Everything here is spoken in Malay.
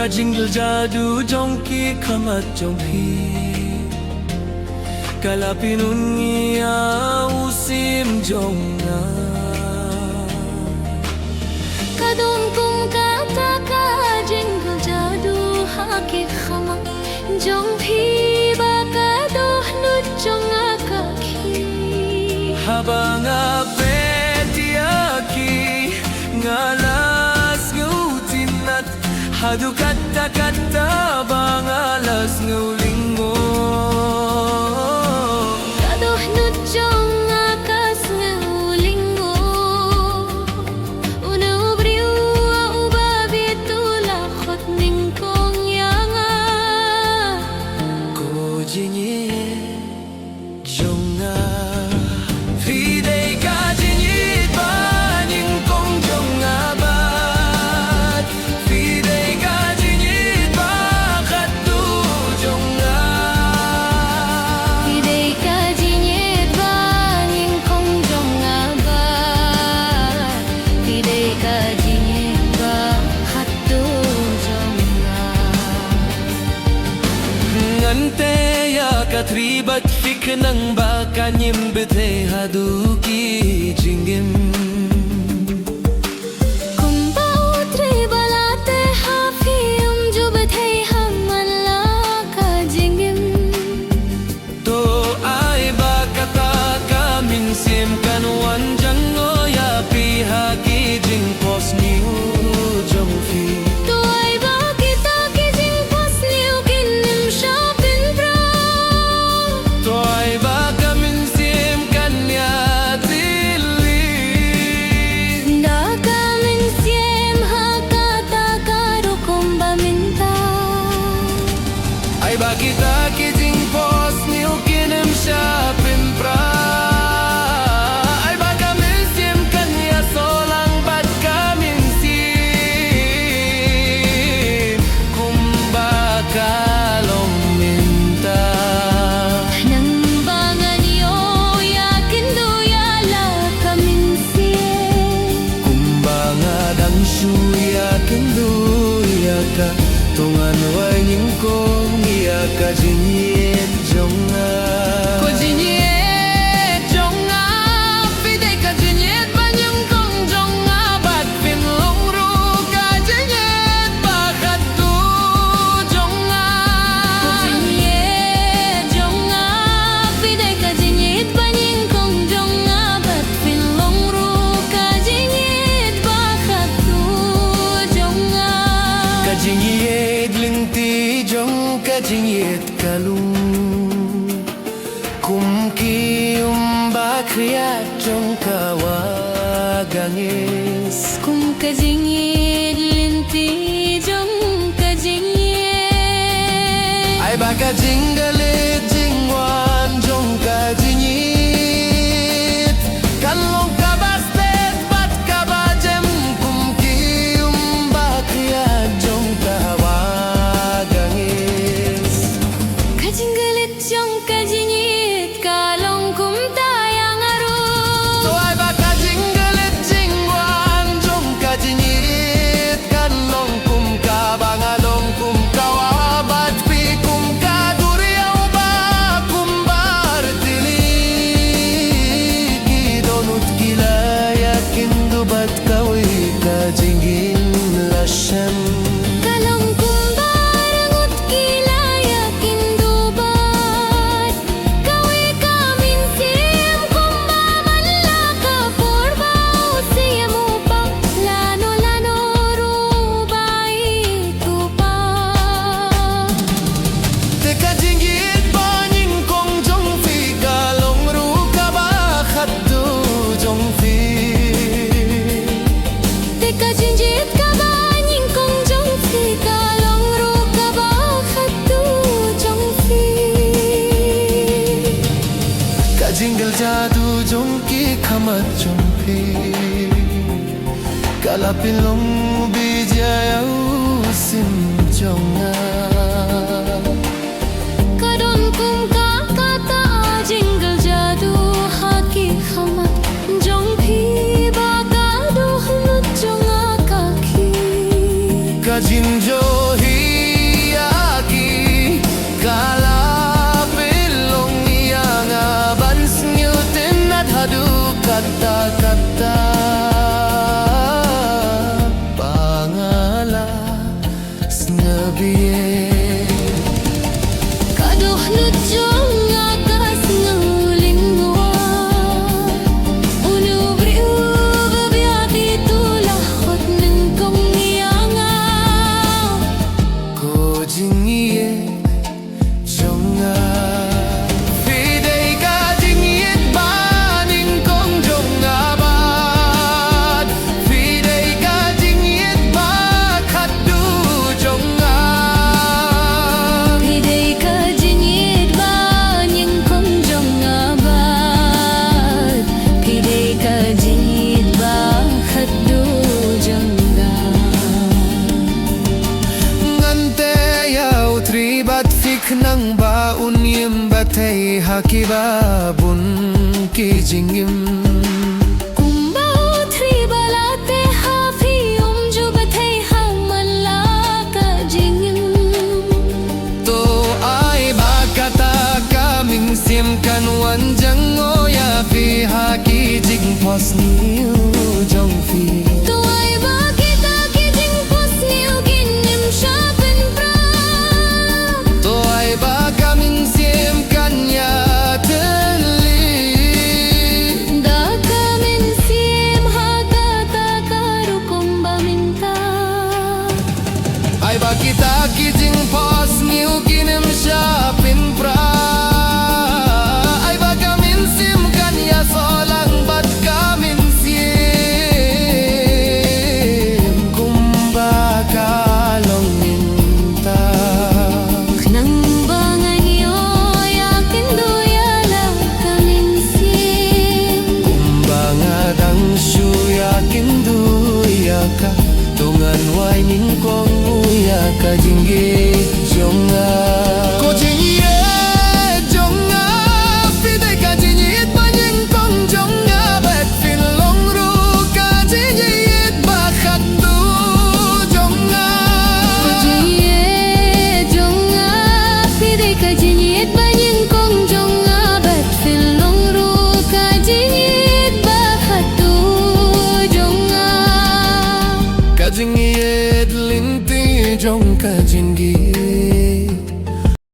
का जिंगल जादू जोंकी खमत जोंकी kala pinungia usim jonga kadon kum kata ka jingle jadu hake khama jong phi ba ka do nut jonga ka khi habanga betiaki ngalas ngutinat hadu kata kata bangalas ngulingo Katribat fik nang bakanyim bethe haduki jingim kumba utre balate hafi jo bethe hamala ka jingim to ai ba kata ka min sim kan wan jango ya pi ha ki jing pos niu jong fi to ai ba kita ki jing pos niu kin nim shapin bra to ai ba ka min sim kan ya dilli da ka min sim ha ka ta ka ro kumba minta ai ba kita ki jing pos niu kin nim shapin bra tungan wanying kong iya ka jinyet jonga ko jinyet jonga pide ka jinyet banyong kong jonga bat pin long ru ka jinyet bakat tu jonga ko jinyet jonga pide ka jinyet banyong kong jonga bat pin long ru ka jinyet bakat tu jonga ka jinyet linti jong ka jinyet kalung kum ki ba kriya jong ka wagangis kum ka jinyet linti jong ka jinyet ai ba ka jingalit jingwan jong ka jinyit kalong ka bastet bat ka bajem kum ki ba kriya jong ka wagangis ka jingalit jong ka jinyit kalong kum tayang aro to ai ba ka jingalit jingwan jong ka jinyit kalong kum ka bangalong kum ka wabat pi kum ka duriyaw ba kum bar tili gidonut kilaya kindubat kawi ka jingin lashan kalong kum barangut kilaya kindubat kawi kamin sim kum bamanla ka porbaw siya mo pa lano lano rubai ko pa te ka jingit banying kong jong fi kalong ru ka ba khaddu jong fi teka jinjit ka ba nying kong jong fi kalong ru ka ba khatu jong fi ka jingal jadu jong ki khamat jong fi kala pilong bijayaw sim jonga kadon kum ka kata jingle jadu haki khama jong phi ba ka do nut jong ka khi ka jinjo hi nang ba unyem ba thei hakiba bun ki jingim Kumba uthri balate hafi umju bathai hamalla ka jingim to ai ba kata kaming sim kan wan jang ya fi haki jing phos niu jong fi to ai ba kita ki jing pos niu ginim shapen pra to ai ba kaming sim kan ya kita kijing pos niu kinim shapin pra ai ba kamin sim kan ya solang bat kamin sim kumba kalong minta nang bangan yo yakin do ya lang kamin sim kumba ngadang shu yakin du ya ka tungan wai ning kong ya ka jingge